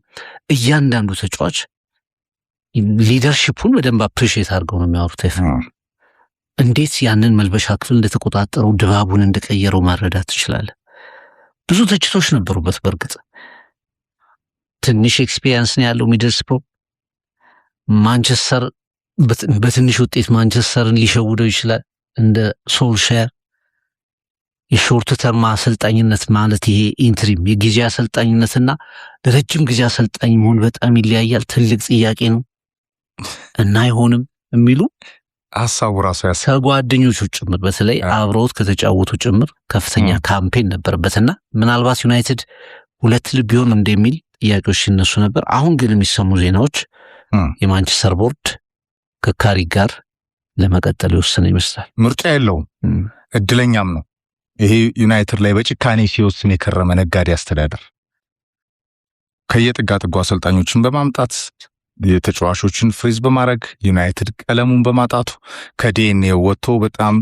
እያንዳንዱ ተጫዋች ሊደርሺፑን በደንብ አፕሪሺየት አድርገው ነው የሚያወሩት። እንዴት ያንን መልበሻ ክፍል እንደተቆጣጠረው ድባቡን እንደቀየረው ማረዳት ትችላለህ። ብዙ ትችቶች ነበሩበት። በእርግጥ ትንሽ ኤክስፒሪየንስ ነው ያለው ሚድልስብሮ። ማንቸስተር በትንሽ ውጤት ማንቸስተርን ሊሸውደው ይችላል። እንደ ሶልሻየር የሾርት ተርም አሰልጣኝነት ማለት ይሄ ኢንትሪም የጊዜ አሰልጣኝነትና ለረጅም ጊዜ አሰልጣኝ መሆን በጣም ይለያያል። ትልቅ ጥያቄ ነው እና አይሆንም የሚሉ ሀሳቡ ራሱ ከጓደኞቹ ጭምር በተለይ አብረውት ከተጫወቱ ጭምር ከፍተኛ ካምፔን ነበረበትና ምናልባት ዩናይትድ 2 ልብ ቢሆን እንደሚል ጥያቄዎች ሲነሱ ነበር። አሁን ግን የሚሰሙ ዜናዎች የማንቸስተር ቦርድ ከካሪክ ጋር ለመቀጠል የወሰነ ይመስላል። ምርጫ የለውም፣ እድለኛም ነው። ይሄ ዩናይትድ ላይ በጭካኔ ሲወስን የከረመ ነጋዴ አስተዳደር ከየጥጋ ጥጓ አሰልጣኞችን በማምጣት የተጫዋቾችን ፍሪዝ በማድረግ ዩናይትድ ቀለሙን በማጣቱ ከዲኤንኤ ወጥቶ በጣም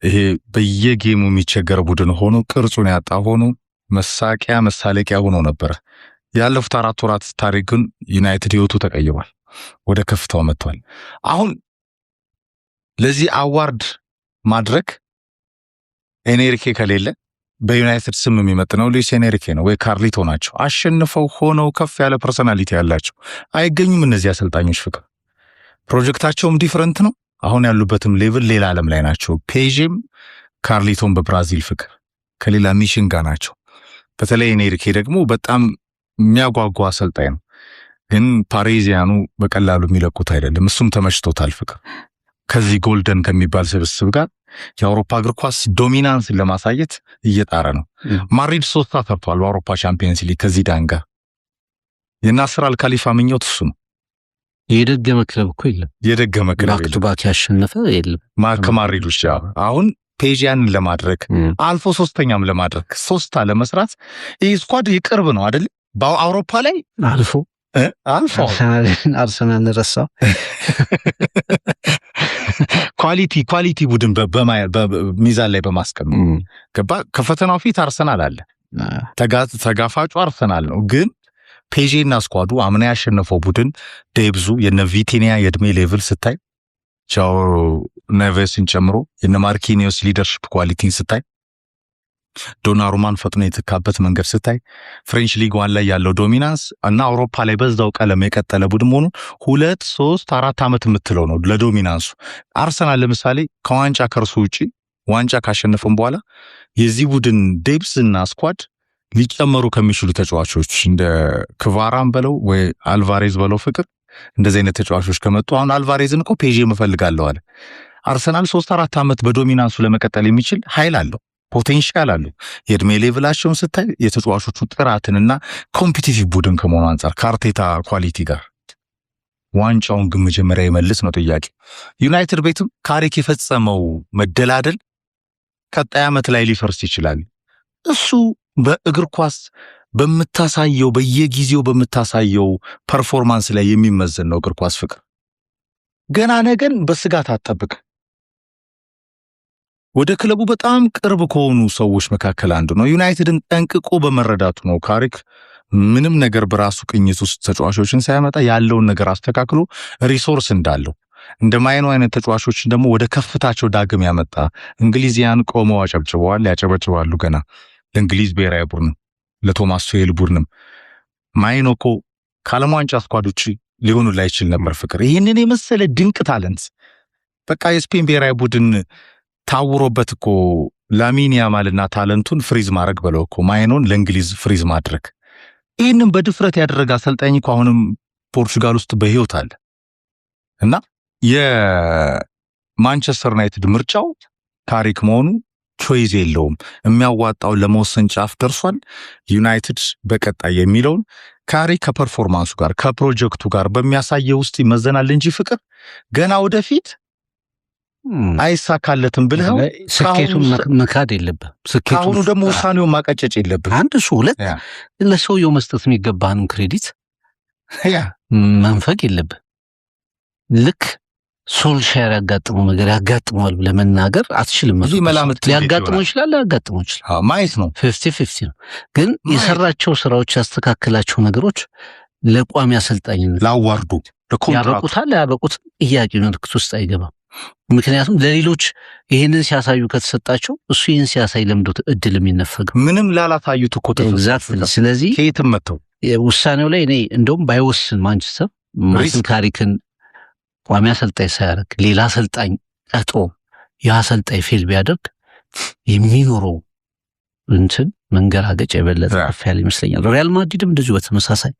ይሄ በየጌሙ የሚቸገር ቡድን ሆኖ ቅርጹን ያጣ ሆኖ መሳቂያ መሳለቂያ ሆኖ ነበር። ያለፉት 4 ወራት ታሪክ ግን ዩናይትድ ህይወቱ ተቀይሯል፣ ወደ ከፍታው መጥቷል። አሁን ለዚህ አዋርድ ማድረግ ኤንሪኬ ከሌለ በዩናይትድ ስም የሚመጥነው ሉዊስ ኤንሪኬ ነው ወይ ካርሊቶ ናቸው። አሸንፈው ሆነው ከፍ ያለ ፐርሰናሊቲ ያላቸው አይገኙም እነዚህ አሰልጣኞች። ፍቅር ፕሮጀክታቸውም ዲፈረንት ነው። አሁን ያሉበትም ሌቭል ሌላ ዓለም ላይ ናቸው። ፔዤም ካርሊቶን በብራዚል ፍቅር ከሌላ ሚሽን ጋር ናቸው። በተለይ ኤንሪኬ ደግሞ በጣም የሚያጓጓ አሰልጣኝ ነው። ግን ፓሪዚያኑ በቀላሉ የሚለቁት አይደለም። እሱም ተመችቶታል ፍቅር ከዚህ ጎልደን ከሚባል ስብስብ ጋር የአውሮፓ እግር ኳስ ዶሚናንስን ለማሳየት እየጣረ ነው። ማድሪድ 3 አሰርቷል በአውሮፓ ቻምፒየንስ ሊግ ከዚዳን ጋር። የናስር አልካሊፋ ምኞት እሱ ነው። የደገመ ክለብ እኮ የለም። የደገመ ክለብ ባክ ቱ ባክ ያሸነፈ የለም ከማድሪዶች። አሁን ፔዥያንን ለማድረግ አልፎ 3ኛም ለማድረግ 3 ለመስራት ይህ ስኳድ ይቅርብ ነው አይደል? በአውሮፓ ላይ አልፎ አርሰናል ረሳው። ኳሊቲ ቡድን በሚዛን ላይ በማስቀመጥ ገባ። ከፈተናው ፊት አርሰናል አለ፣ ተጋፋጩ አርሰናል ነው። ግን ፔዤና ስኳዱ አምና ያሸነፈው ቡድን ደብዙ የነ ቪቲኒያ የእድሜ ሌቭል ስታይ፣ ቻው ኔቬስን ጨምሮ የነ ማርኪኒዮስ ሊደርሺፕ ኳሊቲን ስታይ፣ ዶናሩማን ፈጥኖ የተካበት መንገድ ስታይ፣ ፍሬንች ሊግ 1 ላይ ያለው ዶሚናንስ እና አውሮፓ ላይ በዛው ቀለም የቀጠለ ቡድን መሆኑ 2 3 4 ዓመት የምትለው ነው ለዶሚናንሱ። አርሰናል ለምሳሌ ከዋንጫ ከርሱ ውጪ ዋንጫ ካሸነፈም በኋላ የዚህ ቡድን ዴብስ እና ስኳድ ሊጨመሩ ከሚችሉ ተጫዋቾች እንደ ክቫራም በለው ወይ አልቫሬዝ በለው ፍቅር እንደዚህ አይነት ተጫዋቾች ከመጡ አሁን አልቫሬዝን እኮ ፔዤ መፈልጋለሁ አለ። አርሰናል 3 4 ዓመት በዶሚናንሱ ለመቀጠል የሚችል ኃይል አለው፣ ፖቴንሻል አለው። የእድሜ ሌቭላቸውን ስታይ የተጫዋቾቹ ጥራትንና ኮምፒቲቲቭ ቡድን ከመሆኑ አንጻር ከአርቴታ ኳሊቲ ጋር ዋንጫውን ግን መጀመሪያ ይመልስ ነው ጥያቄ። ዩናይትድ ቤትም ካሪክ የፈጸመው መደላደል ቀጣይ ዓመት ላይ ሊፈርስ ይችላል። እሱ በእግር ኳስ በምታሳየው በየጊዜው በምታሳየው ፐርፎርማንስ ላይ የሚመዘን ነው እግር ኳስ ፍቅር። ገና ነገን በስጋት አጠብቅ። ወደ ክለቡ በጣም ቅርብ ከሆኑ ሰዎች መካከል አንዱ ነው። ዩናይትድን ጠንቅቆ በመረዳቱ ነው ካሪክ ምንም ነገር በራሱ ቅኝት ውስጥ ተጫዋቾችን ሳያመጣ ያለውን ነገር አስተካክሎ ሪሶርስ እንዳለው እንደ ማይኖ አይነት ተጫዋቾችን ደግሞ ወደ ከፍታቸው ዳግም ያመጣ። እንግሊዝያን ቆመው አጨብጭበዋል፣ ያጨበጭባሉ ገና ለእንግሊዝ ብሔራዊ ቡድን ለቶማስ ቱሄል ቡድንም። ማይኖ እኮ ከዓለም ዋንጫ ስኳድ ውጪ ሊሆኑ ላይችል ነበር ፍቅር። ይህንን የመሰለ ድንቅ ታለንት በቃ የስፔን ብሔራዊ ቡድን ታውሮበት እኮ ላሚን ያማልና ታለንቱን ፍሪዝ ማድረግ በለው እኮ ማይኖን ለእንግሊዝ ፍሪዝ ማድረግ። ይህንን በድፍረት ያደረገ አሰልጣኝ እኮ አሁንም ፖርቹጋል ውስጥ በህይወት አለ እና የማንቸስተር ዩናይትድ ምርጫው ካሪክ መሆኑ ቾይዝ የለውም። የሚያዋጣው ለመወሰን ጫፍ ደርሷል። ዩናይትድ በቀጣይ የሚለውን ካሪክ ከፐርፎርማንሱ ጋር ከፕሮጀክቱ ጋር በሚያሳየው ውስጥ ይመዘናል እንጂ ፍቅር ገና ወደፊት አይሳካለትም ብለህ ስኬቱን መካድ የለብህ። አሁኑ ደግሞ ውሳኔውን ማቀጨጭ የለብህ። አንድ እሱ፣ ሁለት ለሰውየው መስጠት የሚገባህን ክሬዲት መንፈግ የለብህ። ልክ ሶልሻየር ያጋጥመው ነገር ያጋጥመዋል ለመናገር አትችልም። ሊያጋጥመው ይችላል ላያጋጥመው ይችላል ማየት ነው 50-50 ነው። ግን የሰራቸው ስራዎች ያስተካከላቸው ነገሮች ለቋሚ አሰልጣኝነት ላዋርዱ ያበቁታል ያበቁት ጥያቄ ምልክት ውስጥ አይገባም። ምክንያቱም ለሌሎች ይህንን ሲያሳዩ ከተሰጣቸው እሱ ይህን ሲያሳይ ለምዶት እድል የሚነፈገው ምንም ላላሳዩት እኮ ተፈዛፍል። ስለዚህ ከየትም መተው ውሳኔው ላይ እኔ እንደውም ባይወስን ማንቸስተር ማርቲን ካሪክን ቋሚ አሰልጣኝ ሳያደርግ ሌላ አሰልጣኝ ቀጥሮ ያ አሰልጣኝ ፌል ቢያደርግ የሚኖረው እንትን መንገራገጭ የበለጠ ከፍ ያለ ይመስለኛል። ሪያል ማድሪድም እንደዚሁ በተመሳሳይ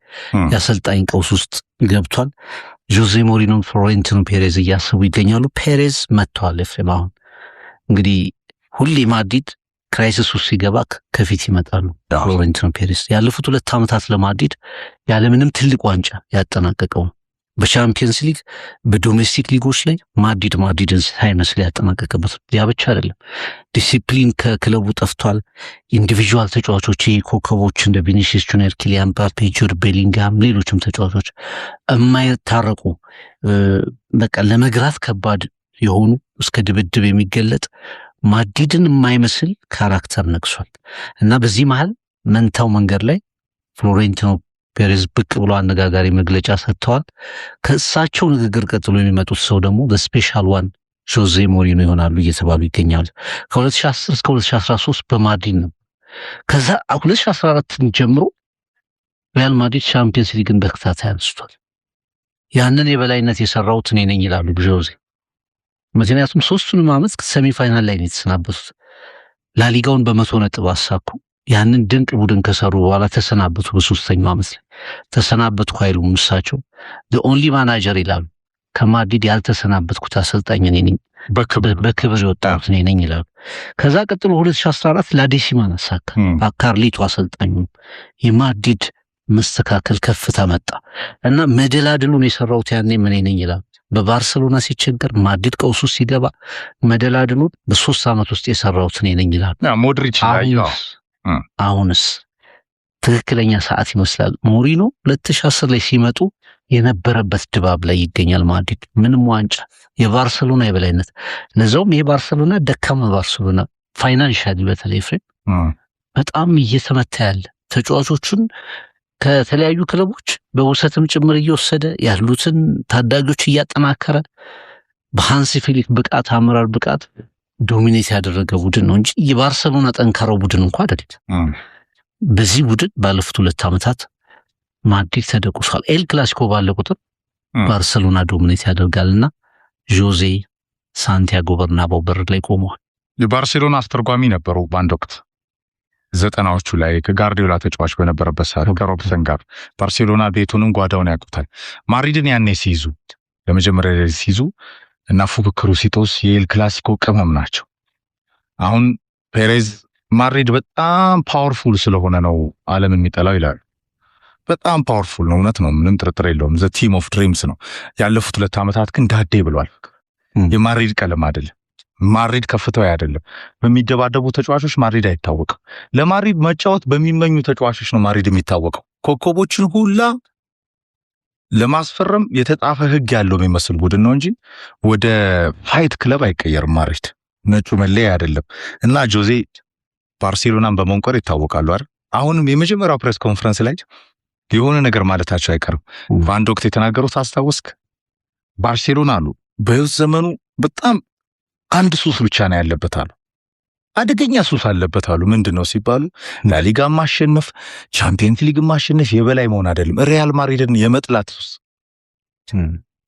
የአሰልጣኝ ቀውስ ውስጥ ገብቷል። ጆዜ ሞሪኖ ፍሎሬንቲኖ ፔሬዝ እያሰቡ ይገኛሉ። ፔሬዝ መጥተዋል። ኤፍሬም አሁን እንግዲህ ሁሌ ማድሪድ ክራይሲስ ውስጥ ሲገባ ከፊት ይመጣሉ ፍሎሬንቲኖ ፔሬዝ። ያለፉት 2 ዓመታት ለማድሪድ ያለምንም ትልቅ ዋንጫ ያጠናቀቀው በቻምፒየንስ ሊግ በዶሜስቲክ ሊጎች ላይ ማድሪድን ሳይመስል ያጠናቀቀበት። ያ ብቻ አይደለም፣ ዲሲፕሊን ከክለቡ ጠፍቷል። ኢንዲቪጁዋል ተጫዋቾች ኮከቦች እንደ ቪኒሲየስ ጁኒየር፣ ኪሊያን ምባፔ፣ ጁድ ቤሊንግሃም፣ ሌሎችም ተጫዋቾች የማይታረቁ በቃ ለመግራት ከባድ የሆኑ እስከ ድብድብ የሚገለጥ ማድሪድን የማይመስል ካራክተር ነግሷል እና በዚህ መሃል መንታው መንገድ ላይ ፍሎሬንቲኖ ፔሬዝ ብቅ ብሎ አነጋጋሪ መግለጫ ሰጥተዋል። ከእሳቸው ንግግር ቀጥሎ የሚመጡት ሰው ደግሞ በስፔሻል ዋን ጆዜ ሞሪኖ ይሆናሉ እየተባሉ ይገኛሉ። ከ2010 እስከ 2013 በማድሪድ ነው። ከዛ 2014 ጀምሮ ሪያል ማድሪድ ቻምፒየንስ ሊግን በተከታታይ አንስቷል። ያንን የበላይነት የሰራሁት እኔ ነኝ ይላሉ ጆዜ። ምክንያቱም 3ቱንም ዓመት ሰሚፋይናል ላይ ነው የተሰናበቱት። ላሊጋውን በ100 ነጥብ አሳኩ። ያንን ድንቅ ቡድን ከሰሩ በኋላ ተሰናበቱ። በ3ኛው ዓመት ላይ ተሰናበትኩ አይሉም እሳቸው። ኦንሊ ማናጀር ይላሉ። ከማድሪድ ያልተሰናበትኩት አሰልጣኝ እኔ ነኝ፣ በክብር የወጣሁት እኔ ነኝ ይላሉ። ከዛ ቀጥሎ 2014 ላዴሲማን አሳካ። ካርሊቶ አሰልጣኙ የማድሪድ መስተካከል ከፍታ መጣ እና መደላድሉን የሰራሁት ያኔ እኔ ነኝ ይላሉ። በባርሰሎና ሲቸገር ማድሪድ ቀውሱ ሲገባ መደላድሉን በ3 ዓመት ውስጥ የሰራሁት እኔ ነኝ ይላሉ። ሞድሪች አሁንስ ትክክለኛ ሰዓት ይመስላል። ሞሪኖ 2010 ላይ ሲመጡ የነበረበት ድባብ ላይ ይገኛል። ማድሪድ ምንም ዋንጫ፣ የባርሰሎና የበላይነት፣ ለዛውም የባርሰሎና ደካማ ባርሰሎና ፋይናንሻሊ በተለይ ፍሬም በጣም እየተመታ ያለ ተጫዋቾቹን ከተለያዩ ክለቦች በውሰትም ጭምር እየወሰደ ያሉትን ታዳጊዎች እያጠናከረ በሃንሲ ፊሊክ ብቃት አመራር ብቃት ዶሚኔት ያደረገ ቡድን ነው እንጂ የባርሰሎና ጠንካራው ቡድን እንኳን አይደለም። በዚህ ቡድን ባለፉት 2 ዓመታት ማድሪድ ተደቁሷል። ኤል ክላሲኮ ባለ ቁጥር ባርሰሎና ዶሚኔት ያደርጋልና ጆዜ ሳንቲያጎ በርናባው በር ላይ ቆመዋል። የባርሴሎና አስተርጓሚ ነበሩ በአንድ ወቅት 90ዎቹ ላይ ከጋርዲዮላ ተጫዋች በነበረበት ሰዓት ከሮብሰን ጋር ባርሴሎና ቤቱንም ጓዳውን ያውቁታል። ማድሪድን ያኔ ሲይዙ ለመጀመሪያ ላይ ሲይዙ እና ፉክክሩ ሲጦስ የኤል ክላሲኮ ቅመም ናቸው። አሁን ፔሬዝ ማድሪድ በጣም ፓወርፉል ስለሆነ ነው ዓለም የሚጠላው ይላሉ። በጣም ፓወርፉል ነው፣ እውነት ነው፣ ምንም ጥርጥር የለውም። ዘ ቲም ኦፍ ድሪምስ ነው። ያለፉት 2 ዓመታት ግን ዳዴ ብሏል። የማድሪድ ቀለም አይደለም፣ ማድሪድ ከፍታው አይደለም። በሚደባደቡ ተጫዋቾች ማድሪድ አይታወቅም። ለማድሪድ መጫወት በሚመኙ ተጫዋቾች ነው ማድሪድ የሚታወቀው። ኮከቦችን ሁላ ለማስፈረም የተጣፈ ህግ ያለው የሚመስል ቡድን ነው እንጂ ወደ ፋይት ክለብ አይቀየርም። ማድሪድ ነጩ መለያ አይደለም እና ጆዜ ባርሴሎናን በመንቆር ይታወቃሉ አይደል? አሁንም የመጀመሪያው ፕሬስ ኮንፈረንስ ላይ የሆነ ነገር ማለታቸው አይቀርም። በአንድ ወቅት የተናገሩት አስታወስክ? ባርሴሎና አሉ በህይወት ዘመኑ በጣም አንድ ሱስ ብቻ ነው ያለበት አሉ። አደገኛ ሱስ አለበት አሉ። ምንድነው ሲባሉ ላሊጋ ማሸነፍ፣ ቻምፒየንስ ሊግ ማሸነፍ የበላይ መሆን አይደለም፣ ሪያል ማድሪድን የመጥላት ሱስ።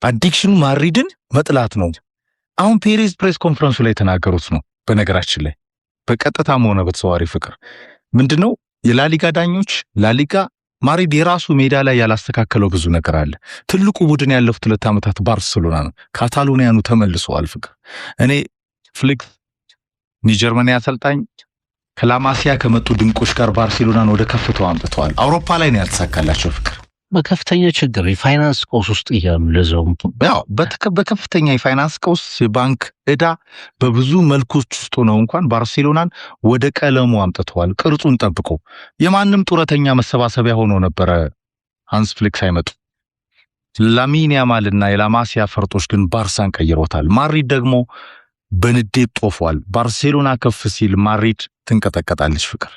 አዲክሽኑ ማድሪድን መጥላት ነው። አሁን ፔሬዝ ፕሬስ ኮንፈረንሱ ላይ የተናገሩት ነው። በነገራችን ላይ በቀጥታም ሆነ በተዘዋዋሪ ፍቅር ምንድነው የላሊጋ ዳኞች ላሊጋ ማድሪድ የራሱ ሜዳ ላይ ያላስተካከለው ብዙ ነገር አለ። ትልቁ ቡድን ያለፉት 2 ዓመታት ባርሴሎና ነው። ካታሎኒያኑ ተመልሰዋል። ፍቅር እኔ ፍሊክ ጀርመኒ አሰልጣኝ ከላማሲያ ከመጡ ድንቆች ጋር ባርሴሎናን ወደ ከፍታው አምጥተዋል። አውሮፓ ላይ ነው ያልተሳካላቸው። ፍቅር በከፍተኛ ችግር የፋይናንስ ቀውስ ውስጥ ይያሉ። ለዛውም ያው በከፍተኛ የፋይናንስ ቀውስ የባንክ ዕዳ በብዙ መልኮች ውስጥ ነው እንኳን ባርሴሎናን ወደ ቀለሙ አምጥተዋል። ቅርጹን ጠብቆ የማንም ጡረተኛ መሰባሰቢያ ሆኖ ነበረ ሃንስ ፍሊክ ሳይመጡ። ላሚን ያማልና የላማሲያ ፈርጦች ግን ባርሳን ቀይሮታል። ማድሪድ ደግሞ በንዴት ጦፏል። ባርሴሎና ከፍ ሲል ማድሪድ ትንቀጠቀጣለች። ፍቅር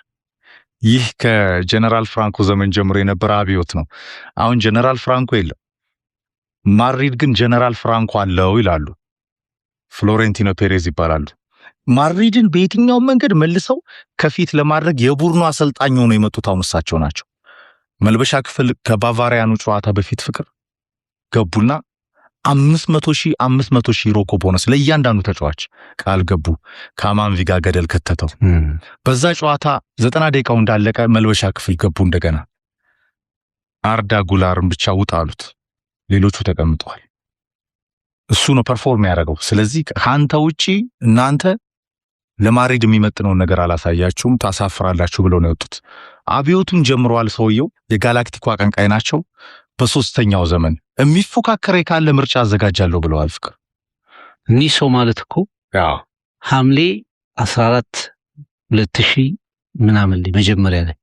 ይህ ከጀነራል ፍራንኮ ዘመን ጀምሮ የነበረ አብዮት ነው። አሁን ጀነራል ፍራንኮ የለም፣ ማድሪድ ግን ጀነራል ፍራንኮ አለው ይላሉ። ፍሎሬንቲኖ ፔሬዝ ይባላሉ። ማድሪድን በየትኛው መንገድ መልሰው ከፊት ለማድረግ የቡድኑ አሰልጣኝ ሆነው የመጡት አሁን እሳቸው ናቸው። መልበሻ ክፍል ከባቫሪያኑ ጨዋታ በፊት ፍቅር ገቡና 500,000 ዩሮ ቦነስ ለእያንዳንዱ ተጫዋች ቃል ገቡ። ከማንቪጋ ገደል ከተተው። በዛ ጨዋታ 90 ደቂቃው እንዳለቀ መልበሻ ክፍል ገቡ። እንደገና አርዳ ጉላርን ብቻ ውጣ አሉት። ሌሎቹ ተቀምጠዋል። እሱ ነው ፐርፎርም ያደረገው። ስለዚህ ካንተ ውጪ እናንተ ለማድሪድ የሚመጥነውን ነገር አላሳያችሁም፣ ታሳፍራላችሁ ብለው ነው የወጡት። አብዮቱን ጀምረዋል። ሰውየው የጋላክቲኮ አቀንቃይ ናቸው። በሶስተኛው ዘመን የሚፎካከረ ካለ ምርጫ አዘጋጃለሁ ብለዋል። ፍቅር እኒህ ሰው ማለት እኮ ሐምሌ 14 2000 ምናምን መጀመሪያ ላይ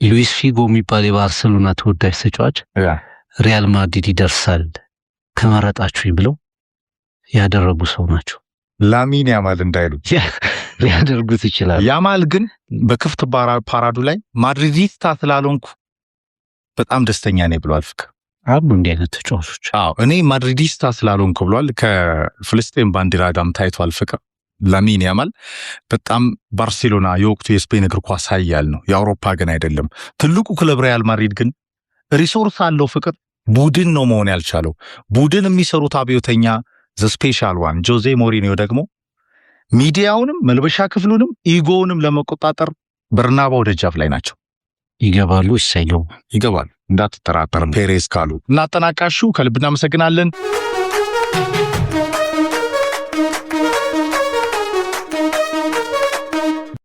ሉዊስ ፊጎ የሚባል የባርሴሎና ተወዳጅ ተጫዋች ሪያል ማድሪድ ይደርሳል ከመረጣችሁኝ ብለው ያደረጉ ሰው ናቸው። ላሚን ያማል እንዳይሉ ሊያደርጉት ይችላል። ያማል ግን በክፍት ፓራዱ ላይ ማድሪዲስታ ስላልሆንኩ በጣም ደስተኛ ነኝ ብሏል። ፍቅር አሉ እንዲህ አይነት ተጫዋቾች። እኔ ማድሪዲስታ ስላልሆንኩ ብሏል። ከፍልስጤም ባንዲራ ጋርም ታይቷል። ፍቅር ላሚን ያማል በጣም ባርሴሎና የወቅቱ የስፔን እግር ኳስ ኃያል ነው፣ የአውሮፓ ግን አይደለም። ትልቁ ክለብ ሪያል ማድሪድ ግን ሪሶርስ አለው። ፍቅር ቡድን ነው መሆን ያልቻለው። ቡድን የሚሰሩት አብዮተኛ ዘ ስፔሻል ዋን ጆዜ ሞሪኒዮ ደግሞ ሚዲያውንም መልበሻ ክፍሉንም ኢጎውንም ለመቆጣጠር በርናባው ደጃፍ ላይ ናቸው። ይገባሉ፣ ይሳይሉ፣ ይገባሉ እንዳትጠራጠር። ፔሬዝ ካሉ እናጠናቃሹ። ከልብ እናመሰግናለን።